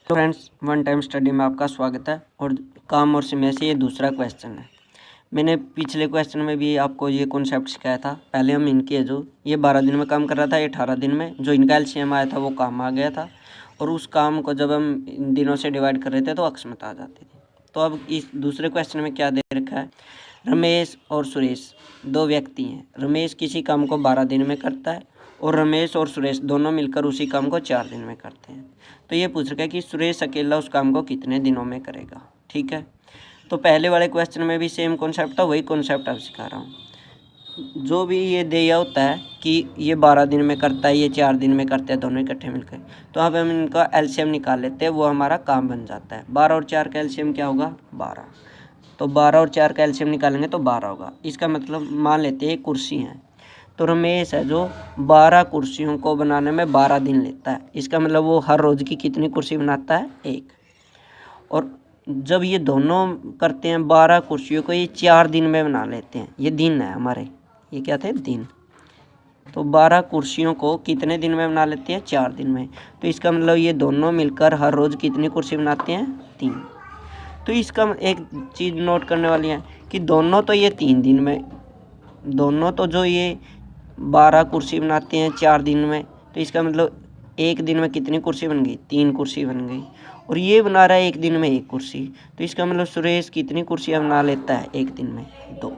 तो friends, one time study में आपका स्वागत है। और काम और समय से ये दूसरा क्वेश्चन है। मैंने पिछले क्वेश्चन में भी आपको ये कॉन्सेप्ट सिखाया था। पहले हम इनके जो ये 12 दिन में काम कर रहा था, ये 18 दिन में जो इनका एलसीएम आया था वो काम आ गया था। और उस काम को जब हम इन दिनों से डिवाइड कर रहे थे तो अक्षमता आ जाती थी। तो अब इस दूसरे क्वेश्चन में क्या दे रखा है, रमेश और सुरेश दो व्यक्ति हैं। रमेश किसी काम को 12 दिन में करता है और रमेश और सुरेश दोनों मिलकर उसी काम को 4 दिन में करते हैं। तो ये पूछ रखा है कि सुरेश अकेला उस काम को कितने दिनों में करेगा। ठीक है, तो पहले वाले क्वेश्चन में भी सेम कॉन्सेप्ट था, वही कॉन्सेप्ट अब सिखा रहा हूँ। जो भी ये दिया होता है कि ये 12 दिन में करता है, ये 4 दिन में करते हैं, दोनों इकट्ठे मिलकर, तो अब हम इनका एलसीएम निकाल लेते हैं, वो हमारा काम बन जाता है। 12 और 4 का एलसीएम क्या होगा, 12। तो 12 और 4 का एलसीएम निकालेंगे तो 12 होगा। इसका मतलब मान लेते हैं कुर्सी हैं, तो रमेश है जो 12 कुर्सियों को बनाने में 12 दिन लेता है। इसका मतलब वो हर रोज़ की कितनी कुर्सी बनाता है, 1। और जब ये दोनों करते हैं 12 कुर्सियों को, ये 4 दिन में बना लेते हैं। ये दिन है हमारे, ये क्या थे, दिन। तो 12 कुर्सियों को कितने दिन में बना लेते हैं, 4 दिन में। तो इसका मतलब ये दोनों मिलकर हर रोज़ कितनी कुर्सी बनाते हैं, 3। तो इसका एक चीज़ नोट करने वाली है कि दोनों तो ये 3 दिन में, दोनों तो जो ये 12 कुर्सी बनाते हैं 4 दिन में, तो इसका मतलब एक दिन में कितनी कुर्सी बन गई, 3 कुर्सी बन गई। और ये बना रहा है एक दिन में 1 कुर्सी, तो इसका मतलब सुरेश कितनी कुर्सियाँ बना लेता है एक दिन में, 2।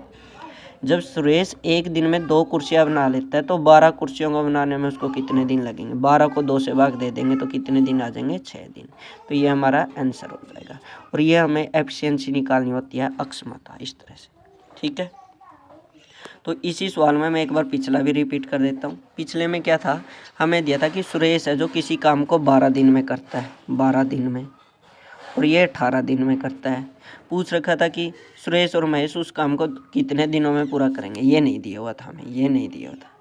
जब सुरेश एक दिन में 2 कुर्सियाँ बना लेता है तो 12 कुर्सियों को बनाने में उसको कितने दिन लगेंगे। 12 को 2 से भाग दे देंगे तो कितने दिन आ जाएंगे, 6 दिन। तो ये हमारा आंसर हो जाएगा। और ये हमें एफिशिएंसी निकालनी होती है, अक्षमता, इस तरह से। ठीक है, तो इसी सवाल में मैं एक बार पिछला भी रिपीट कर देता हूँ। पिछले में क्या था, हमें दिया था कि सुरेश है जो किसी काम को 12 दिन में करता है, 12 दिन में, और ये 18 दिन में करता है। पूछ रखा था कि सुरेश और महेश उस काम को कितने दिनों में पूरा करेंगे। ये नहीं दिया हुआ था हमें, ये नहीं दिया हुआ था।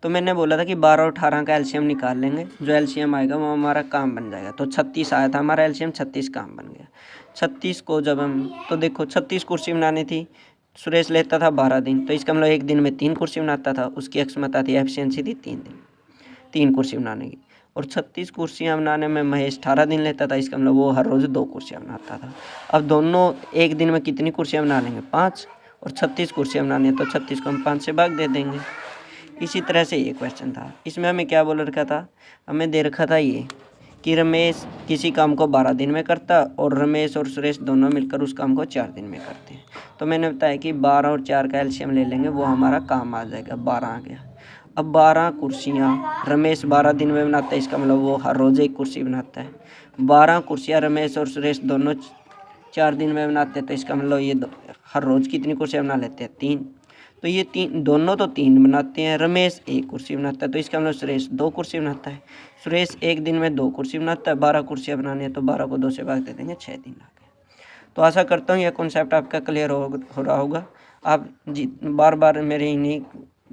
तो मैंने बोला था कि 12 और 18 का एलसीएम निकाल लेंगे, जो एलसीएम आएगा वो हमारा काम बन जाएगा। तो 36 आया था हमारा एलसीएम, 36 काम बन गया। 36 को जब हम, तो देखो 36 कुर्सी बनानी थी, सुरेश लेता था 12 दिन, तो इसका मतलब एक दिन में 3 कुर्सी बनाता था। उसकी अक्षमता थी, एफिशिएंसी थी 3 दिन, 3 कुर्सी बनाने की। और 36 कुर्सियाँ बनाने में महेश 18 दिन लेता था, इसका मतलब वो हर रोज़ 2 कुर्सियाँ बनाता था। अब दोनों एक दिन में कितनी कुर्सियाँ बना लेंगे, 5। और 36 कुर्सियाँ बनानी है तो 36 को हम 5 से भाग दे देंगे। इसी तरह से ये क्वेश्चन था। इसमें हमें क्या बोल रखा था, हमें दे रखा था ये कि रमेश किसी काम को 12 दिन में करता और रमेश और सुरेश दोनों मिलकर उस काम को 4 दिन में करते हैं। तो मैंने बताया कि 12 और 4 का एलसीएम ले लेंगे, वो हमारा काम आ जाएगा, 12 आ गया। अब 12 कुर्सियाँ रमेश 12 दिन में बनाता है, इसका मतलब वो हर रोज़ 1 कुर्सी बनाता है। 12 कुर्सियाँ रमेश और सुरेश दोनों 4 दिन में बनाते हैं, तो इसका मतलब ये हर रोज़ कितनी कुर्सियाँ बना लेते हैं, 3। तो ये 3, दोनों तो 3 बनाते हैं, रमेश 1 कुर्सी बनाता है, तो इसका मतलब सुरेश 2 कुर्सी बनाता है। सुरेश एक दिन में 2 कुर्सी बनाता है, 12 कुर्सियाँ बनानी है तो 12 को 2 से भाग दे देंगे, 6 दिन आ गए। तो आशा करता हूँ यह कॉन्सेप्ट आपका क्लियर हो रहा होगा। आप जी बार बार मेरे इन्हीं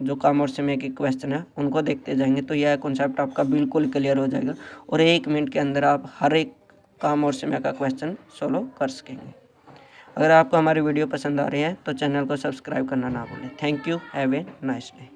जो काम और समय के क्वेश्चन है उनको देखते जाएंगे तो यह कॉन्सेप्ट आपका बिल्कुल क्लियर हो जाएगा और 1 मिनट के अंदर आप हर एक काम और समय का क्वेश्चन सॉल्व कर सकेंगे। अगर आपको हमारी वीडियो पसंद आ रही है तो चैनल को सब्सक्राइब करना ना भूलें। Thank you, have a nice day.